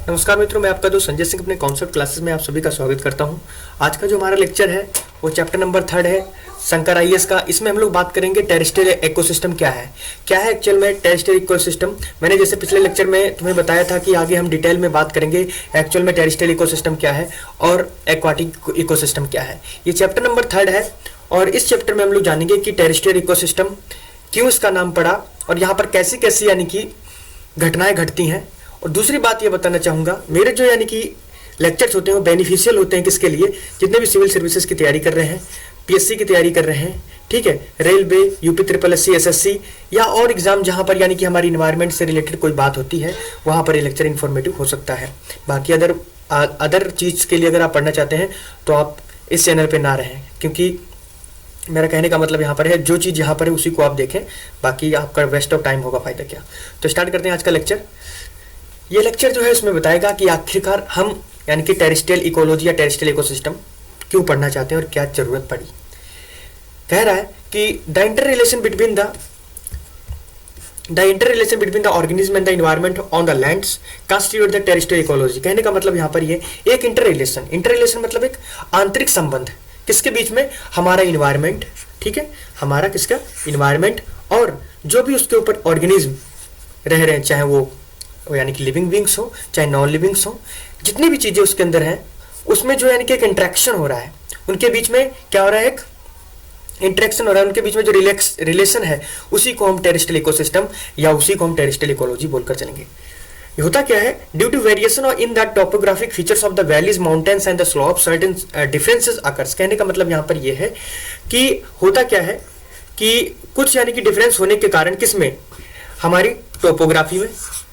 नमस्कार मित्रों, मैं आपका दोस्त संजय सिंह अपने कॉन्सेप्ट क्लासेस में आप सभी का स्वागत करता हूं। आज का जो हमारा लेक्चर है वो चैप्टर नंबर 3 है शंकर आईएएस का। इसमें हम लोग बात करेंगे टेरेस्ट्रियल इकोसिस्टम क्या है एक्चुअल में टेरेस्ट्रियल इकोसिस्टम। मैंने जैसे पिछले लेक्चर में तुम्हें बताया था कि आगे हम डिटेल में बात करेंगे एक्चुअल में टेरेस्ट्रियल इकोसिस्टम क्या है और एक्वाटिक इकोसिस्टम क्या है। ये चैप्टर नंबर 3 है और इस चैप्टर में हम लोग जानेंगे कि टेरेस्ट्रियल इकोसिस्टम क्यों इसका नाम पड़ा और यहाँ पर कैसी कैसी यानी कि घटनाएं घटती हैं। और दूसरी बात ये बताना चाहूँगा, मेरे जो यानी कि लेक्चर्स होते हैं वो बेनिफिशियल होते हैं किसके लिए, जितने भी सिविल सर्विसेज की तैयारी कर रहे हैं, पीएससी की तैयारी कर रहे हैं, ठीक है, railway, UP triple SC, SSC या और एग्जाम जहाँ पर यानी कि हमारी इन्वायरमेंट से रिलेटेड कोई बात होती है वहाँ पर ये लेक्चर इन्फॉर्मेटिव हो सकता है। बाकी अदर चीज़ के लिए अगर आप पढ़ना चाहते हैं तो आप इस चैनल पर ना रहें, क्योंकि मेरा कहने का मतलब यहाँ पर है जो चीज़ यहाँ पर है उसी को आप देखें, बाकी आपका वेस्ट ऑफ टाइम होगा, फायदा क्या। तो स्टार्ट करते हैं आज का लेक्चर। ये लेक्चर जो है उसमें बताएगा कि आखिरकार हम यानी कि टेरेस्ट्रियल इकोलॉजी या टेरेस्ट्रियल इकोसिस्टम क्यों पढ़ना चाहते हैं और क्या जरूरत पड़ी। कह रहा है कि the interrelation between the organism and the environment on the lands constitute the terrestrial ecology. कहने का मतलब यहाँ पर ये एक इंटर रिलेशन मतलब एक आंतरिक संबंध किसके बीच में, हमारा इन्वायरमेंट, ठीक है, हमारा किसका इन्वायरमेंट और जो भी उसके ऊपर ऑर्गेनिज्म रह रहे हैं, चाहे वो यानी कि लिविंग बींग्स हो चाहे नॉन लिविंग्स हो, जितनी भी चीज़ें उसके अंदर हैं उसमें जो यानी कि एक इंट्रैक्शन हो रहा है, उनके बीच में क्या हो रहा है, एक इंट्रैक्शन हो रहा है, उनके बीच में जो रिलेशन है उसी को हम टेरेस्ट्रियल इकोसिस्टम या उसी को हम टेरेस्ट्रियल इकोलॉजी बोलकर चलेंगे। ये होता क्या है, due to variation in the topographic features of the valleys, mountains and the slope certain differences occurs. कहने का मतलब यहाँ पर यह है कि होता क्या है कि कुछ यानी कि डिफरेंस होने के कारण किसमें, हमारी टोपोग्राफी में,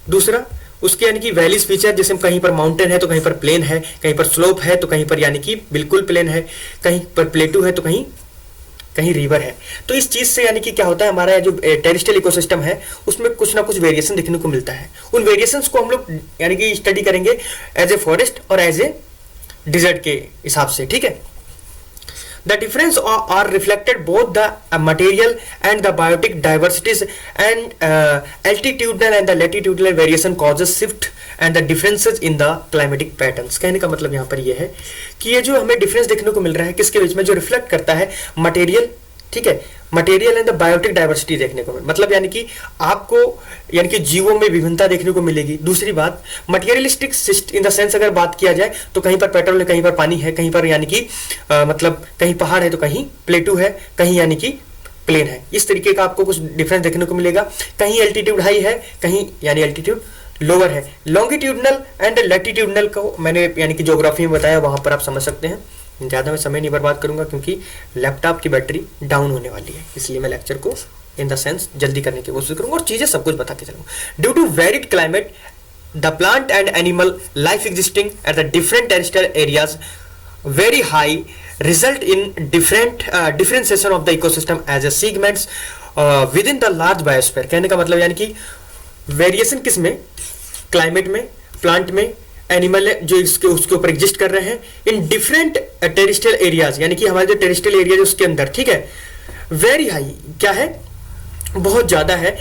दूसरा उसके यानी कि वैलीज फीचर, जैसे कहीं पर माउंटेन है तो कहीं पर प्लेन है, कहीं पर स्लोप है तो कहीं पर यानी कि बिल्कुल प्लेन है, कहीं पर प्लेटू है तो कहीं रिवर है। तो इस चीज से यानी कि क्या होता है, हमारा जो टेरेस्ट्रियल इकोसिस्टम है उसमें कुछ ना कुछ वेरिएशन देखने को मिलता है। उन वेरिएशंस को हम लोग यानी कि स्टडी करेंगे एज ए फॉरेस्ट और एज ए डिजर्ट के हिसाब से, ठीक है। The difference are reflected both the material and the biotic diversities and altitudinal and the latitudinal variation causes shift and the differences in the climatic patterns। कहने का मतलब यहाँ पर ये है कि ये जो हमें डिफरेंस देखने को मिल रहा है किसके बीच में, जो रिफ्लेक्ट करता है मटेरियल, ठीक है, material and the biotic diversity देखने को मतलब यानी कि आपको यानी कि जीवों में विभिन्नता देखने को मिलेगी। दूसरी बात मटेरियलिस्टिक इन द सेंस अगर बात किया जाए तो कहीं पर पेट्रोल है, कहीं पर पानी है, कहीं पर यानी कि मतलब कहीं पहाड़ है तो कहीं प्लेटू है, कहीं यानी कि प्लेन है। इस तरीके का आपको कुछ डिफरेंस देखने को मिलेगा। कहीं एल्टीट्यूड हाई है, कहीं यानी एल्टीट्यूड लोअर है। लॉन्गिट्यूडनल एंड लैटिट्यूडनल को मैंने यानी कि ज्योग्राफी में बताया, वहां पर आप समझ सकते हैं। ज़्यादा मैं समय नहीं बर्बाद करूंगा क्योंकि लैपटॉप की बैटरी डाउन होने वाली है, इसलिए मैं लेक्चर को इन द सेंस जल्दी करने की कोशिश करूंगा और चीज़ें सब कुछ बता के चलूंगा। Due to varied climate the plant and animal life existing at the different terrestrial areas very high result in differentiation of the ecosystem as a segments within the large biosphere. कहने का मतलब यानी कि variation किस में, climate में, plant में, animal जो उसके ऊपर एग्जिस्ट कर रहे हैं इन डिफरेंट टेरेस्ट्रियल एरियाज, यानी कि हमारे जो टेरेस्ट्रियल एरिया उसके अंदर, ठीक है, वेरी हाई क्या है, बहुत ज्यादा है।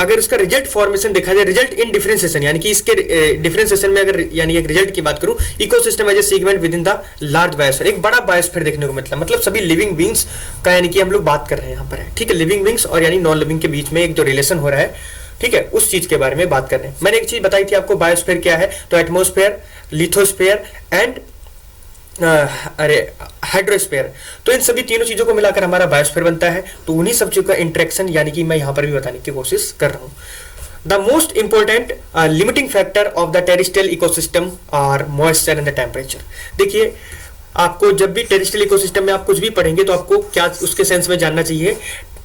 अगर उसका रिजल्ट फॉर्मेशन देखा जाए, रिजल्ट इन डिफरेंशिएशन यानी कि इसके डिफरेंशिएशन में अगर यानी एक रिजल्ट की बात करूं, ecosystem as a segment within the large biosphere, एक बड़ा बायोस्फीयर देखने को मतलब सभी लिविंग बींग्स का यानी कि हम लोग बात कर रहे हैं यहाँ पर है, ठीक है, लिविंग बींग्स और यानी नॉन लिविंग के बीच में एक जो रिलेशन हो रहा है, ठीक है, उस चीज के बारे में बात कर रहे हैं। मैंने एक चीज बताई थी आपको, बायोस्फीयर क्या है, तो एटमॉस्फेयर, लिथोस्फीयर एंड हाइड्रोस्फीयर, तो इन सभी तीनों चीजों को मिलाकर हमारा बायोस्फीयर बनता है। तो उन्हीं सब चीजों का इंटरेक्शन यानी कि मैं यहाँ पर भी बताने की कोशिश कर रहा हूँ। The most important limiting factor of the terrestrial ecosystem are moisture and the temperature. देखिए, आपको जब भी टेरेस्ट्रियल इकोसिस्टम में आप कुछ भी पढ़ेंगे तो आपको क्या उसके सेंस में जानना चाहिए,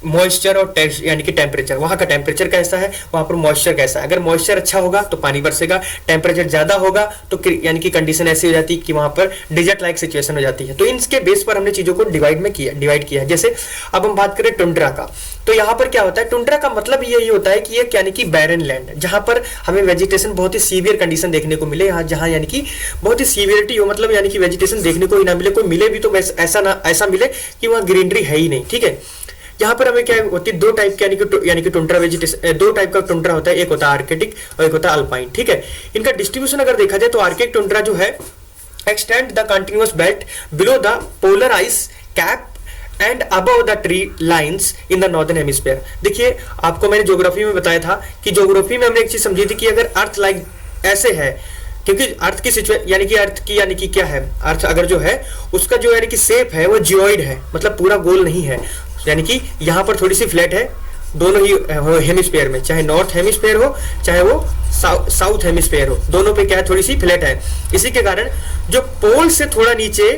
मॉइस्चर और यानी कि टेम्परेचर, वहाँ का टेम्परेचर कैसा है, वहाँ पर मॉइस्चर कैसा है। अगर मॉइस्चर अच्छा होगा तो पानी बरसेगा, टेम्परेचर ज़्यादा होगा तो यानी कि कंडीशन ऐसी हो जाती है कि वहाँ पर डिजर्ट लाइक सिचुएशन हो जाती है। तो इनके बेस पर हमने चीज़ों को डिवाइड किया है। जैसे अब हम बात करें टुंड्रा का, तो यहाँ पर क्या होता है, टुंड्रा का मतलब यही होता है कि एक यानी कि बैरन लैंड, जहाँ पर हमें वेजिटेशन बहुत ही सीवियर कंडीशन देखने को मिले, जहाँ यानी कि बहुत ही सीवियरिटी हो, मतलब यानी कि वेजिटेशन देखने को ही ना मिले, कोई मिले भी तो ऐसा मिले कि वहाँ ग्रीनरी है ही नहीं, ठीक है। यहाँ पर हमें क्या होती है, दो टाइप के यानी कि टुंड्रा वेजिटेशन, दो टाइप का टुंड्रा होता है, एक होता है आर्कटिक और एक होता है अल्पाइन। ठीक है, इनका डिस्ट्रीब्यूशन अगर देखा जाए तो आर्कटिक टुंड्रा जो है extend the continuous belt below the polar ice cap and above the tree lines in the northern hemisphere। देखिए, आपको मैंने ज्योग्राफी में बताया था कि ज्योग्राफी में हमने एक चीज समझी थी कि अगर अर्थ लाइक ऐसे है, क्योंकि अर्थ की सिचुएशन यानी कि क्या है, अर्थ अगर जो है उसका जो यानी कि शेप है वो जियोइड है, मतलब पूरा गोल नहीं है, यानी कि यहाँ पर थोड़ी सी फ्लैट है दोनों ही हेमिस्फीयर में, चाहे नॉर्थ हेमिस्फीयर हो चाहे वो साउथ हेमिस्फीयर हो, दोनों पे क्या है, थोड़ी सी फ्लैट है। इसी के कारण जो पोल से थोड़ा नीचे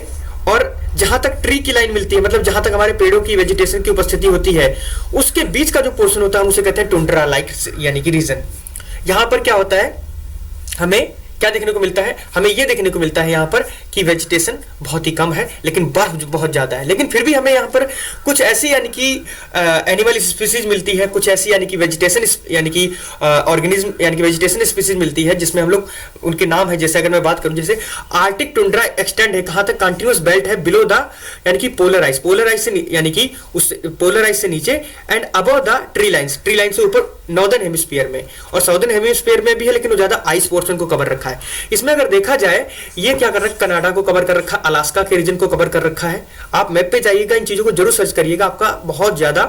और जहां तक ट्री की लाइन मिलती है, मतलब जहां तक हमारे पेड़ों की वेजिटेशन की उपस्थिति होती है, उसके बीच का जो पोर्शन होता है हम उसे कहते हैं टुंड्रा लाइक यानी कि रीजन। यहां पर क्या होता है, हमें क्या देखने को मिलता है, हमें यह देखने को मिलता है यहाँ पर कि वेजिटेशन बहुत ही कम है लेकिन बर्फ बहुत ज्यादा है, लेकिन फिर भी हमें यहाँ पर कुछ ऐसी यानी कि एनिमल स्पीसीज मिलती है, कुछ ऐसी यानी कि वेजिटेशन यानी कि ऑर्गेनिज्म यानी कि वेजिटेशन स्पीसीज मिलती है जिसमें हम लोग उनके नाम है, जैसे अगर मैं बात करूं, जैसे आर्टिक टुंड्रा एक्सटेंड है कहां तक, कंटिन्यूअस बेल्ट है बिलो द यानी कि पोलर आइस से यानी कि उस पोलर आइस से नीचे and above the tree lines से ऊपर नॉर्दर्न हेमिस्फीयर में, और साउदर्न हेमिस्फीयर में भी है लेकिन वो ज्यादा आइस पोर्शन को कवर रखा है। इसमें अगर देखा जाए ये क्या कर रखा है, कनाडा को कवर कर रखा है, अलास्का के रीजन को कवर कर रखा है। आप मैप पे जाइएगा, इन चीजों को जरूर सर्च करिएगा, आपका बहुत ज्यादा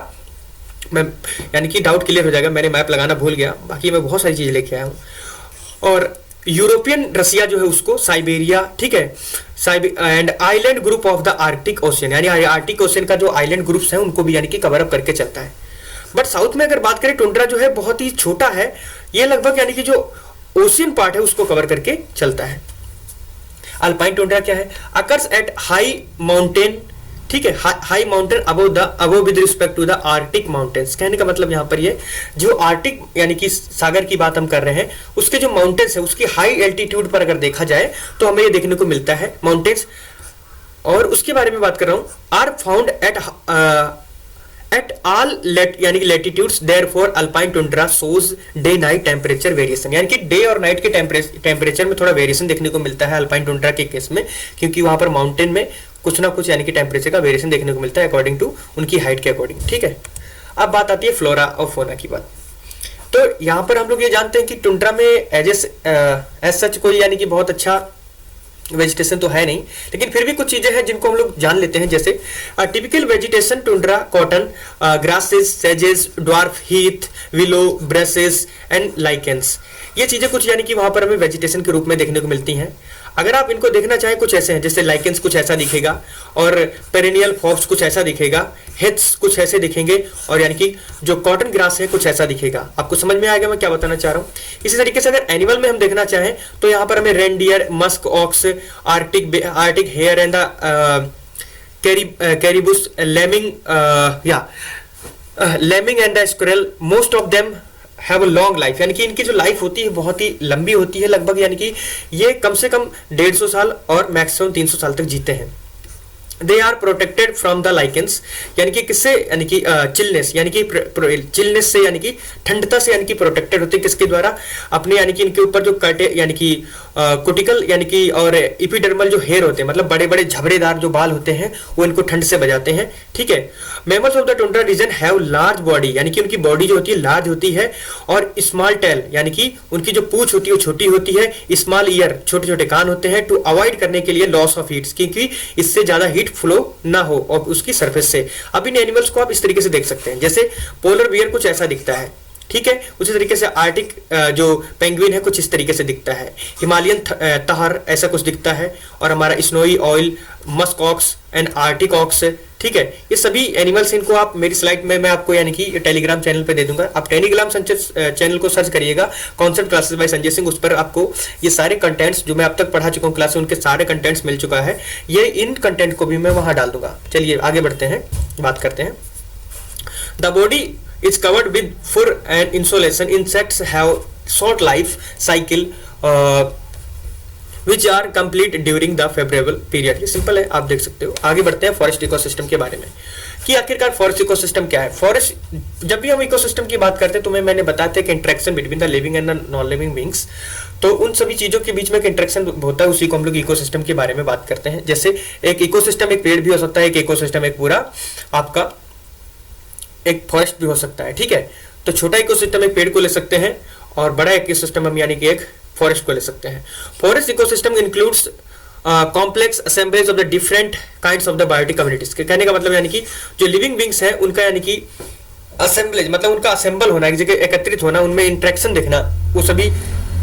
यानी कि डाउट क्लियर हो जाएगा। मैंने मैप लगाना भूल गया, बाकी मैं बहुत सारी चीजें लेके आया हूं। और यूरोपियन रसिया जो है उसको साइबेरिया, ठीक है, and island group of the Arctic ocean, यानी आर्कटिक ओशियन का जो आइलैंड ग्रुप्स हैं उनको भी यानी कि कवर अप करके चलता है। बट साउथ में अगर बात करें, टुंड्रा जो है बहुत ही छोटा है, ये लगभग यानी कि जो ओशियन पार्ट है उसको कवर करके चलता है। अल्पाइन टुंड्रा क्या है, अकर्स एट हाई माउंटेन, ठीक है, high mountain above with respect to the arctic mountains. कहने का मतलब यहां पर ये जो आर्कटिक यानी कि सागर की बात हम कर रहे हैं, उसके जो माउंटेन्स है उसकी हाई एल्टीट्यूड पर अगर देखा जाए तो हमें ये देखने को मिलता है माउंटेन्स, और उसके बारे में बात कर रहा हूं, आर फाउंड एट ऑल यानी कि latitudes, therefore alpine tundra shows day night temperature variation, यानी कि डे और नाइट के टेम्परेचर में थोड़ा वेरिएशन देखने को मिलता है अल्पाइन टुंड्रा के केस में, क्योंकि वहां पर माउंटेन में कुछ ना कुछ यानी कि टेम्परेचर का वेरिएशन देखने को मिलता है अकॉर्डिंग टू उनकी हाइट के अकॉर्डिंग। ठीक है, अब बात आती है फ्लोरा और फोना की बात। तो यहां पर हम लोग ये जानते हैं कि टुंड्रा में एज सच कोई यानी कि बहुत अच्छा वेजिटेशन तो है नहीं, लेकिन फिर भी कुछ चीजें हैं जिनको हम लोग जान लेते हैं, जैसे typical vegetation tundra cotton, grasses, sages, dwarf Heath, willow, braces and lichens, ये चीजें कुछ यानी कि वहां पर हमें वेजिटेशन के रूप में देखने को मिलती हैं। अगर आप इनको देखना चाहें, कुछ ऐसे हैं, जैसे लाइकेंस कुछ ऐसा दिखेगा, और पेरेनियल फॉक्स कुछ ऐसा दिखेगा, हेथ्स कुछ ऐसे दिखेंगे, और यानी कि जो कॉटन ग्रास है कुछ ऐसा दिखेगा। आपको समझ में आएगा मैं क्या बताना चाह रहा हूं। इसी तरीके से अगर एनिमल में हम देखना चाहें तो यहाँ पर हमें reindeer, musk ox, arctic hare and caribous, lemming and the squirrel, most of them have a long life, यानी कि इनकी जो लाइफ होती है बहुत ही लंबी होती है, लगभग यानी कि ये कम से कम 150 साल और मैक्सिमम 300 साल तक जीते हैं। They are protected from the lichens, यानी कि किससे, यानी कि चिलनेस, यानी कि चिलनेस से यानी कि ठंडता से यानी कि प्रोटेक्टेड होते हैं, किसके द्वारा, अपने यानी कि इनके ऊपर जो कटे यानी कि कुटिकल यानी कि और इपिडर्मल जो हेयर होते हैं, मतलब बड़े बड़े झबरेदार जो बाल होते हैं वो इनको ठंड से बचाते हैं। ठीक है, members of the tundra region have large body, यानी कि उनकी बॉडी जो होती है लार्ज होती है, और स्मॉल टेल, यानी कि उनकी जो पूंछ होती है वो छोटी होती है, स्मॉल ईयर, छोटे छोटे कान होते हैं, टू अवॉइड करने के लिए लॉस ऑफ हीट, क्योंकि इससे ज्यादा हीट फ्लो ना हो और उसकी सरफेस से। अब इन एनिमल्स को आप इस तरीके से देख सकते हैं, जैसे पोलर बियर कुछ ऐसा दिखता है, ठीक है, उसी तरीके से आर्टिक जो पेंगुइन है कुछ इस तरीके से दिखता है, हिमालयन तहर ऐसा कुछ दिखता है, और हमारा snowy owl, musk ox and arctic ox, ठीक है, ये सभी एनिमल्स, इनको आप मेरी स्लाइड में मैं आपको यानी कि टेलीग्राम चैनल पे दे दूंगा, आप टेलीग्राम चैनल को सर्च करिएगा, concept classes bye Sanjay Singh, उस पर आपको ये सारे कंटेंट्स जो मैं अब तक पढ़ा चुका हूँ क्लास में उनके सारे कंटेंट्स मिल चुका है, ये इन कंटेंट को भी मैं वहां डाल दूंगा। चलिए आगे बढ़ते हैं, बात करते हैं। The body is covered with fur and insulation. Insects have short life cycle which are complete during the favorable period. ये सिंपल है, आप देख सकते हो। आगे बढ़ते हैं फॉरेस्ट इकोसिस्टम के बारे में कि आखिरकार फॉरेस्ट इकोसिस्टम क्या है। फॉरेस्ट, जब भी हम इकोसिस्टम की बात करते हैं तो मैंने बताया था कि interaction between the living and non living beings, तो उन सभी चीजों के बीच में एक इंटरेक्शन होता है, उसी को हम लोग इकोसिस्टम के बारे में बात करते हैं। जैसे एक इकोसिस्टम एक पेड़ भी हो सकता है, एक इकोसिस्टम एक पूरा आपका एक फॉरेस्ट भी हो सकता है, ठीक है। तो छोटा इकोसिस्टम एक पेड़ को ले सकते हैं और बड़ा इकोसिस्टम हम यानी कि एक फॉरेस्ट को ले सकते हैं। Forest ecosystem includes complex assemblies of the different kinds of the biotic communities. कहने का मतलब यानी कि जो लिविंग बींग्स हैं उनका यानी कि असेंबलेज मतलब उनका असेंबल होना, एक जगह एकत्रित होना, उनमें इंटरेक्शन देखना, वो सभी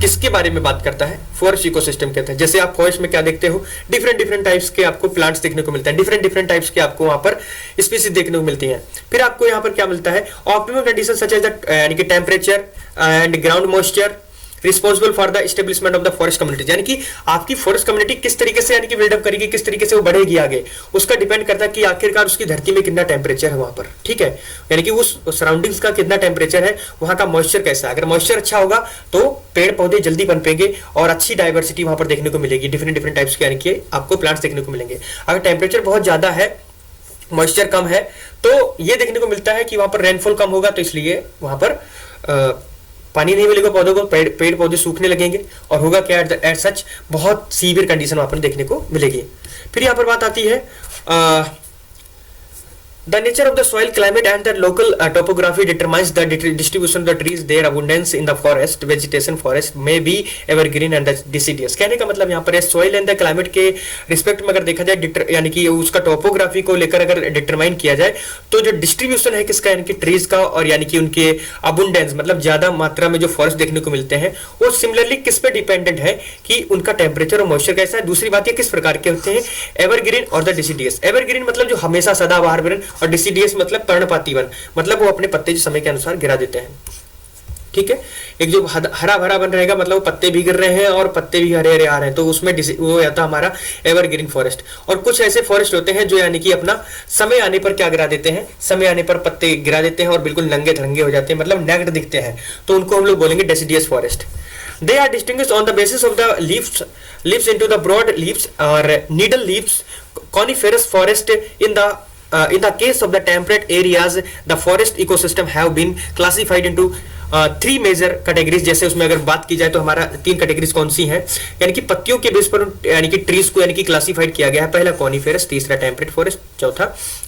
किसके बारे में बात करता है? फॉरेस्ट इकोसिस्टम कहते हैं। जैसे आप फॉरेस्ट में क्या देखते हो, डिफरेंट डिफरेंट टाइप्स के आपको प्लांट्स देखने को मिलते हैं, डिफरेंट डिफरेंट टाइप्स के आपको वहां पर स्पीसीज देखने को मिलती हैं। फिर आपको यहाँ पर क्या मिलता है? Optimum condition such as the यानी कि temperature and ground moisture responsible for the establishment of the forest community. यानी कि आपकी फॉरेस्ट कम्युनिटी किस तरीके से यानी कि बिल्डअप करेगी, किस तरीके से वो बढ़ेगी आगे, उसका डिपेंड करता है कि आखिरकार उसकी धरती में कितना टेम्परेचर है वहां पर, ठीक है। यानी कि उस सराउंडिंग्स का कितना टेम्परेचर है, वहां का मॉइस्चर कैसा है। अगर मॉइस्चर अच्छा होगा तो पेड़ पौधे जल्दी पनपेंगे और अच्छी डाइवर्सिटी वहां पर देखने को मिलेगी, डिफरेंट डिफरेंट टाइप्स के यानी कि आपको प्लांट्स देखने को मिलेंगे। अगर टेम्परेचर बहुत ज्यादा है, मॉइस्चर कम है, तो ये देखने को मिलता है कि वहां पर रेनफॉल कम होगा, तो इसलिए वहां पर पानी नहीं मिलेगा पौधों को, पेड़ पौधे सूखने लगेंगे और होगा क्या, एट सच बहुत सीवियर कंडीशन वहां पर देखने को मिलेगी। फिर यहाँ पर बात आती है the nature of the soil climate and the local topography determines the distribution of the trees, their abundance in the forest vegetation forest may be evergreen and deciduous। कहने का मतलब यहाँ पर soil and the climate के respect में अगर देखा जाए यानी कि उसका टोपोग्राफी को लेकर अगर डिटरमाइन किया जाए तो जो डिस्ट्रीब्यूशन है किसका, यानी कि ट्रीज का और यानी कि उनके अबुंडेंस मतलब ज्यादा मात्रा में जो फॉरेस्ट देखने को मिलते हैं वो सिमिलरली किस पे डिपेंडेंट है कि उनका टेम्परेचर और मॉइस्चर कैसा है। दूसरी बात ये किस प्रकार के होते हैं, एवरग्रीन और द डिसिडियस। एवरग्रीन मतलब जो हमेशा सदाबहार वन और डिसिडियस मतलब पर्णपाती वन, मतलब वो अपने पत्ते जो समय के अनुसार गिरा देते हैं, ठीक है। एक जो हरा भरा वन रहेगा मतलब वो पत्ते भी गिर रहे हैं और पत्ते भी हरे हरे आ रहे हैं, तो उसमें वो आता हमारा एवरग्रीन फॉरेस्ट। और कुछ ऐसे फॉरेस्ट होते हैं जो यानी कि अपना समय आने पर क्या गिरा देते हैं, समय आने पर पत्ते गिरा देते हैं और बिल्कुल नंगे धरंगे हो जाते हैं, मतलब नेक्ड दिखते हैं, तो उनको हम लोग बोलेंगे deciduous forest. They are distinguished on the basis of the leaves into the broad leaves or needle leaves. Coniferous forest in the case of the temperate areas, the forest ecosystem have been classified into three major categories. जैसे उसमें अगर बात की जाए तो हमारा तीन categories कौन सी हैं, यानी कि पत्तियों के बेस पर यानी कि ट्रीज को यानी कि क्लासिफाइड किया गया है। पहला कॉनिफेरस, तीसरा टेम्परेट फॉरेस्ट, चौथा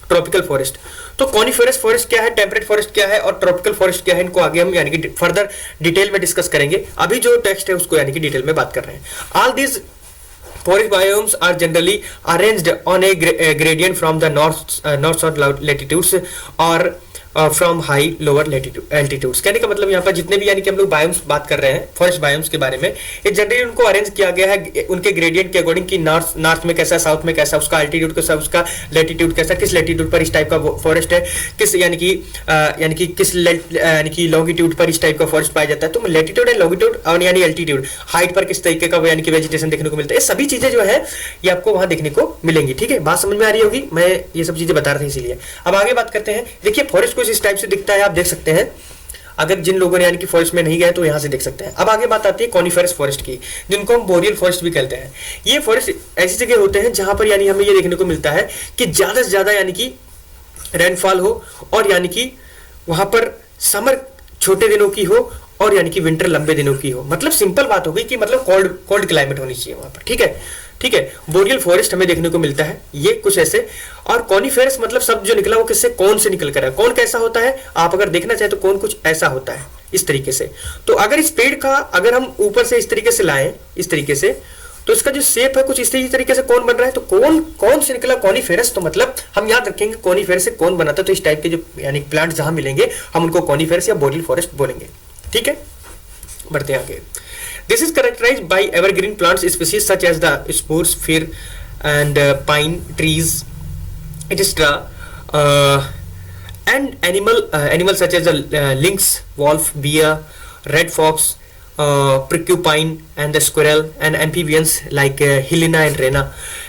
ट्रॉपिकल फॉरेस्ट। तो कॉनिफेरस फॉरेस्ट क्या है, टेम्परेट फॉरेस्ट क्या है और ट्रॉपिकल फॉरेस्ट क्या है, इनको आगे हम यानी कि फर्दर डिटेल में डिस्कस करेंगे। अभी जो टेक्स्ट है उसको यानी कि डिटेल में बात कर रहे हैं। All these forest biomes are generally arranged on a gradient from the north south latitudes or from high lower altitudes. कहने का मतलब यहाँ पर जितने भी यानी कि हम लोग बायोम्स बात कर रहे हैं फॉरेस्ट बायोम्स के बारे में, ये जनरली उनको अरेंज किया गया है उनके ग्रेडियंट के अकॉर्डिंग कि नॉर्थ में कैसा, साउथ में कैसा, उसका एल्टीट्यूड कैसा, उसका लेटीट्यूड कैसा, किस लेटीट्यूड पर इस टाइप का फॉरेस्ट है, किस यानी कि किस यानी कि लॉन्गिट्यूड पर इस टाइप का फॉरेस्ट पाया जाता है। तो लेटीट्यूड एंड लॉन्गिट्यूड और यानी एल्टीट्यूड हाइट पर किस तरीके का यानी कि वेजिटेशन देखने को मिलता है, ये सभी चीजें जो है ये आपको वहां देखने को मिलेंगी, ठीक है। बात समझ में आ रही होगी, मैं ये सब चीजें बता रहा था इसीलिए। अब आगे बात करते हैं। देखिए फॉरेस्ट इस टाइप से दिखता है, आप देख सकते हैं, अगर जिन लोगों ने यानी कि फॉरेस्ट में नहीं गए तो यहां से देख सकते हैं। अब आगे बात आती है कॉनिफेरस फॉरेस्ट की, जिनको हम बोरियल फॉरेस्ट भी कहते हैं। ये फॉरेस्ट ऐसी जगह होते हैं जहां पर यानी हमें ये देखने को मिलता है कि ज्यादा से ज्यादा यानी कि रेनफॉल हो और यानी कि वहां पर समर छोटे दिनों की हो और यानी कि विंटर लंबे दिनों की हो। मतलब सिंपल बात हो गई कि मतलब कोल्ड क्लाइमेट होनी चाहिए वहां पर, ठीक है, ठीक है। बोरियल फॉरेस्ट हमें देखने को मिलता है ये कुछ ऐसे। और कॉनिफेरस मतलब शब्द जो निकला वो किससे, कौन से निकल कर है। कौन कैसा होता है, आप अगर देखना चाहें तो कौन कुछ ऐसा होता है इस तरीके से। तो अगर इस पेड़ का अगर हम ऊपर से इस तरीके से लाएं इस तरीके से, तो इसका जो शेप है कुछ इस तरीके से कौन बन रहा है। तो कौन से निकला, कॉनिफेरस। तो मतलब हम याद रखेंगे कॉनिफेरस से कौन बनाता है, तो इस टाइप के जो यानी प्लांट जहां मिलेंगे हम उनको कॉनिफेरस या बोरियल फॉरेस्ट बोलेंगे, ठीक है। बढ़ते हैं आगे। This is characterized by evergreen plants species such as the spruce, fir, and pine trees, etc. And animals such as the lynx, wolf, bear, red fox, porcupine, and the squirrel, and amphibians like hyena and rena.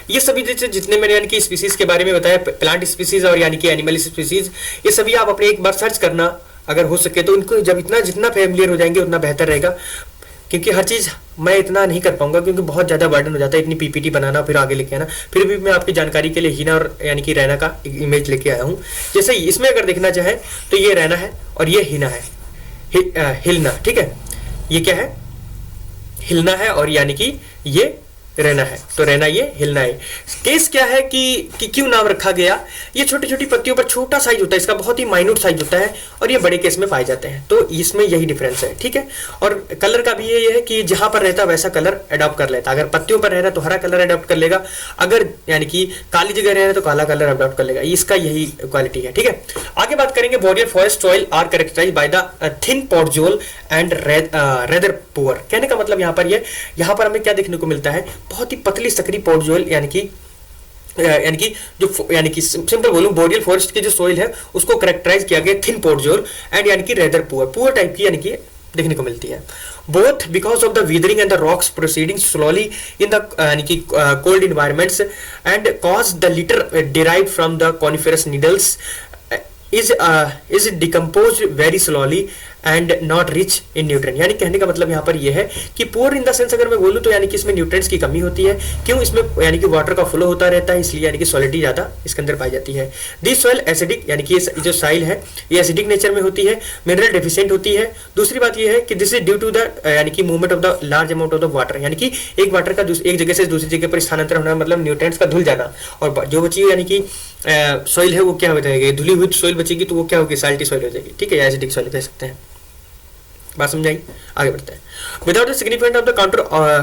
ये सभी जितने मैंने यानी कि species के बारे में बताया, प्लांट स्पीसीज और यानी कि एनिमल स्पीसीज, ये सभी आप अपने एक बार सर्च करना अगर हो सके तो। इनको जब जितना फेमिलियर हो जाएंगे उतना बेहतर रहेगा, क्योंकि हर चीज़ मैं इतना नहीं कर पाऊंगा क्योंकि बहुत ज़्यादा बर्डन हो जाता है इतनी पीपीटी बनाना फिर आगे लेके आना। फिर भी मैं आपकी जानकारी के लिए हीना और यानी कि रैना का इमेज लेके आया हूँ। जैसे इसमें अगर देखना चाहें तो ये रैना है और ये हीना है, हिलना, ठीक है। ये क्या है, हिलना है और यानी कि ये रहना है, तो रहना ये हिलना है। केस क्या है कि क्यों नाम रखा गया, ये छोटी छोटी पत्तियों पर छोटा साइज होता है इसका, बहुत ही माइन्यूट साइज होता है, और ये बड़े केस में पाए जाते हैं, तो इसमें यही डिफरेंस है, ठीक है। और कलर का भी ये है कि जहां पर रहता वैसा कलर अडॉप्ट कर लेता, अगर पत्तियों पर रह रहा है तो हरा कलर अडॉप्ट कर लेगा, अगर यानी कि काली जगह रह रहा है तो काला कलर अडॉप्ट कर लेगा, इसका यही क्वालिटी है, ठीक है। आगे बात करेंगे, boreal forest soil are characterised by the thin podzol and rather poor. कहने का मतलब यहाँ पर यहाँ पर हमें क्या देखने को मिलता है, बहुत ही पतली सकरी पोडजोल, यानी कि सिंपल बोलूं, बोरियल फॉरेस्ट की जो सोइल है उसको कैरेक्टराइज किया गया थिन पोडजोल एंड यानी कि रेदर पुअर टाइप की यानी कि देखने को मिलती है। Both because of the weathering and the rocks proceeding slowly in the यानी कि cold environments and cause the litre derived from the coniferous needles is decomposed very slowly and not rich in nutrient। यानी कहने का मतलब यहाँ पर यह है कि पोर इन द सेंस अगर मैं बोलूँ तो यानी कि इसमें न्यूट्रिएंट्स की कमी होती है, क्यों, इसमें यानी कि वाटर का फ्लो होता रहता है, इसलिए यानी कि सॉलिडिटी ज़्यादा इसके अंदर पाई जाती है। दिस सॉइल एसिडिक, यानी कि जो सॉइल है ये एसिडिक नेचर में होती है, मिनरल डेफिशिएंट होती है। दूसरी बात यह है कि this is due to the यानी कि movement of the large amount of the water, यानी कि एक वाटर का एक जगह से दूसरी जगह पर स्थानांतरण होना, मतलब न्यूट्रिएंट्स का धुल जाना, और जो बची यानी कि सॉइल है वो क्या हो जाएगी, धुली हुई सॉइल बचेगी तो वो क्या होगी, साल्टी सॉइल हो जाएगी, ठीक है, एसिडिक सॉइल कह सकते हैं। बात समझाई, आगे बढ़ते हैं। Without the significant of the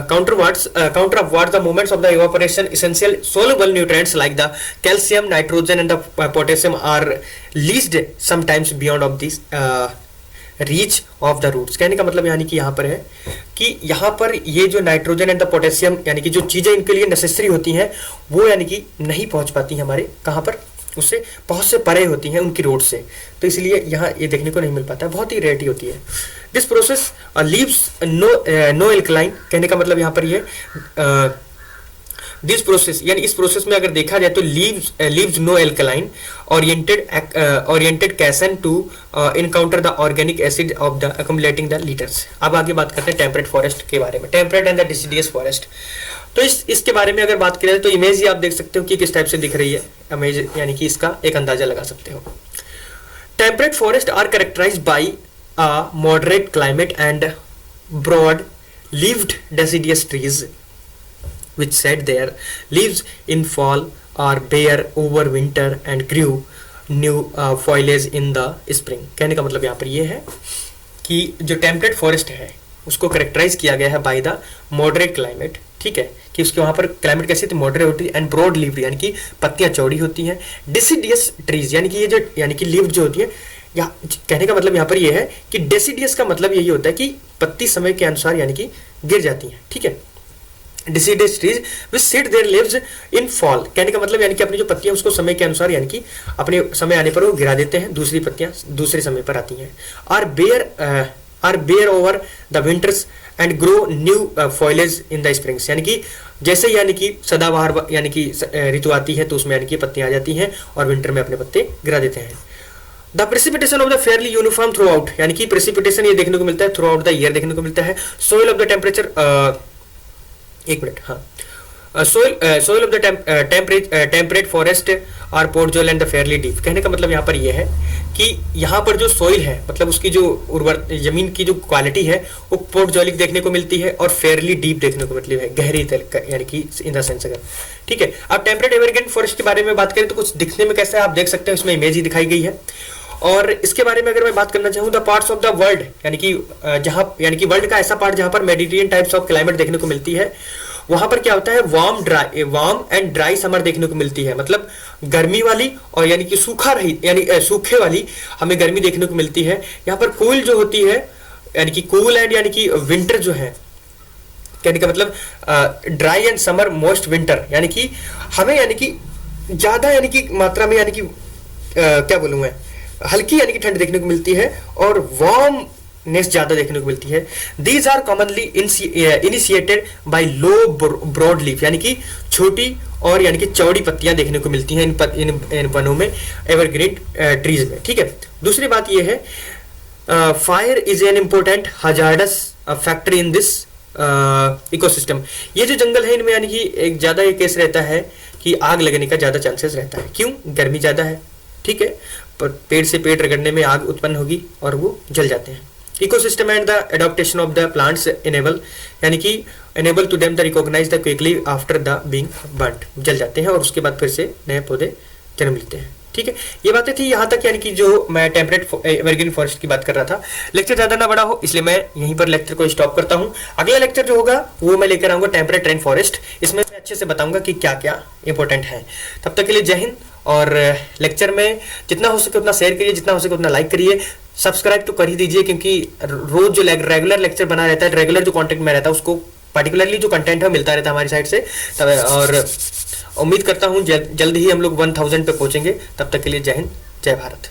counter of what the movements of the evaporation essential soluble nutrients like the calcium, nitrogen and the potassium are leached sometimes beyond of this reach of the roots. कहने का मतलब यानी कि यहाँ पर है कि यहाँ पर ये जो नाइट्रोजन एंड द पोटेशियम यानी कि जो चीजें इनके लिए नेसेसरी होती हैं वो यानी कि नहीं पहुंच पाती हैं हमारे कहाँ पर, उससे बहुत से परे होती हैं उनकी रोड से, तो इसलिए यहाँ ये देखने को नहीं मिल पाता है, बहुत ही रेयरिटी होती है। This process leaves no alkaline. कहने का मतलब यहाँ पर ये दिस प्रोसेस यानी इस प्रोसेस में अगर देखा जाए तो leaves no alkaline oriented cations to encounter the organic acid of the accumulating the litters. अब आगे बात करते हैं टेम्परेट फॉरेस्ट के बारे में, temperate and the deciduous forest. तो इसके बारे में अगर बात करें तो इमेज ही आप देख सकते हो कि किस टाइप से दिख रही है, इमेज यानी कि इसका एक अंदाजा लगा सकते हो। Temperate forest are characterised by a moderate climate and broad leaved deciduous trees which shed their leaves in fall or bear over winter and grew new foliage in the spring। कहने का मतलब यहाँ पर ये है कि जो टेम्परेट फॉरेस्ट है उसको करेक्टराइज किया गया है बाय द मॉडरेट क्लाइमेट, ठीक है, कि उसके वहाँ पर क्लाइमेट कैसी थी, मॉडरेट होती है, एंड ब्रॉड लीव्ड यानी कि पत्तियाँ चौड़ी होती हैं, डिसिडियस ट्रीज यानी कि ये जो यानी कि लीव्ड जो होती है, या कहने का मतलब यहाँ पर यह है कि डेसिडियस का मतलब यही होता है कि पत्ती समय के अनुसार यानी कि गिर जाती हैं, ठीक है। Deciduous trees which seed there leaves in fall. कहने का मतलब यानी कि अपनी जो पत्तियां उसको समय के अनुसार यानी कि अपने समय आने पर वो गिरा देते हैं, दूसरी पत्तियां दूसरे समय पर आती हैं। Are bare over the winters and grow new foliage in the springs. यानी कि जैसे यानी कि सदाबहार यानी कि ऋतु आती है तो उसमें यानी कि पत्तियां आ जाती हैं और विंटर में अपने पत्ते गिरा देते हैं। The precipitation of the Fairlie uniform through out, यानी कि प्रेसिपिटेशन ये देखने को मिलता है थ्रू आउट द ईयर देखने को मिलता है। सोइल ऑफ द टेम्परेचर, एक मिनट, हाँ, soil of the temperate forest are podzol and the fairly deep. कहने का मतलब यहाँ पर यह है कि यहाँ पर जो सोइल है मतलब उसकी जो उर्वर जमीन की जो क्वालिटी है वो पोर्टजोलिक देखने को मिलती है और फेयरली डीप देखने को मतलब है गहरी यानी कि इन द सेंस अगर, ठीक है। अब टेम्परेट एवरग्रीन फॉरेस्ट के बारे में बात करें तो कुछ दिखने में कैसा है आप देख सकते हैं, इसमें इमेज ही दिखाई गई है। और इसके बारे में अगर मैं बात करना चाहूँ the parts of the world, यानी कि जहाँ यानी कि वर्ल्ड का ऐसा पार्ट जहाँ पर मेडिटेरियन टाइप्स ऑफ क्लाइमेट देखने को मिलती है, वहां पर क्या होता है वार्म एंड ड्राई समर देखने को मिलती है, मतलब गर्मी वाली और यानी कि सूखा रही यानी सूखे वाली हमें गर्मी देखने को मिलती है। यहाँ पर कूल जो होती है यानी कि कूल एंड यानी कि विंटर जो है, कहने का मतलब dry and summer most winter, यानी कि हमें यानी कि ज्यादा यानी कि मात्रा में यानी कि क्या बोलूं मैं, हल्की यानी कि ठंड देखने को मिलती है और वार्मनेस ज्यादा देखने को मिलती है। These are commonly initiated by low broad leaf, यानी कि छोटी और यानी कि चौड़ी पत्तियां देखने को मिलती हैं इन वनों में, एवरग्रीन ट्रीज में, ठीक है। दूसरी बात यह है fire is an important hazardous factor in this ecosystem. ये जो जंगल है इनमें यानी कि एक ज्यादा ये केस रहता है कि आग लगने का ज्यादा चांसेस रहता है, क्यों, गर्मी ज्यादा है, ठीक है, पर पेड़ से पेड़ रगड़ने में आग उत्पन्न होगी और वो जल जाते हैं। Ecosystem and the adaptation of the plants enable, यानी कि enable to them the recognise the quickly after the being burned, जल जाते हैं और उसके बाद फिर से नए पौधे जन्म लेते हैं। ठीक है, ये बातें थी यहाँ तक, यानी कि जो मैं टेम्परेट एवरग्रीन फॉरेस्ट की बात कर रहा था। लेक्चर ज़्यादा ना बड़ा हो इसलिए मैं यहीं पर लेक्चर को स्टॉप करता हूँ। अगला लेक्चर जो होगा वो मैं लेकर आऊँगा टेम्परेट रेन फॉरेस्ट, इसमें मैं अच्छे से बताऊंगा कि क्या क्या इंपॉर्टेंट है। तब तक के लिए जय हिंद, और लेक्चर में जितना हो सके उतना शेयर करिए, जितना हो सके उतना लाइक करिए, सब्सक्राइब तो कर ही दीजिए, क्योंकि रोज जो रेगुलर लेक्चर बना रहता है, रेगुलर जो कंटेंट में रहता है उसको पर्टिकुलरली जो कंटेंट है मिलता रहता है हमारी साइड से। और उम्मीद करता हूँ जल्द ही हम लोग 1000 पे पहुंचेंगे। तब तक के लिए जय हिंद, जय भारत।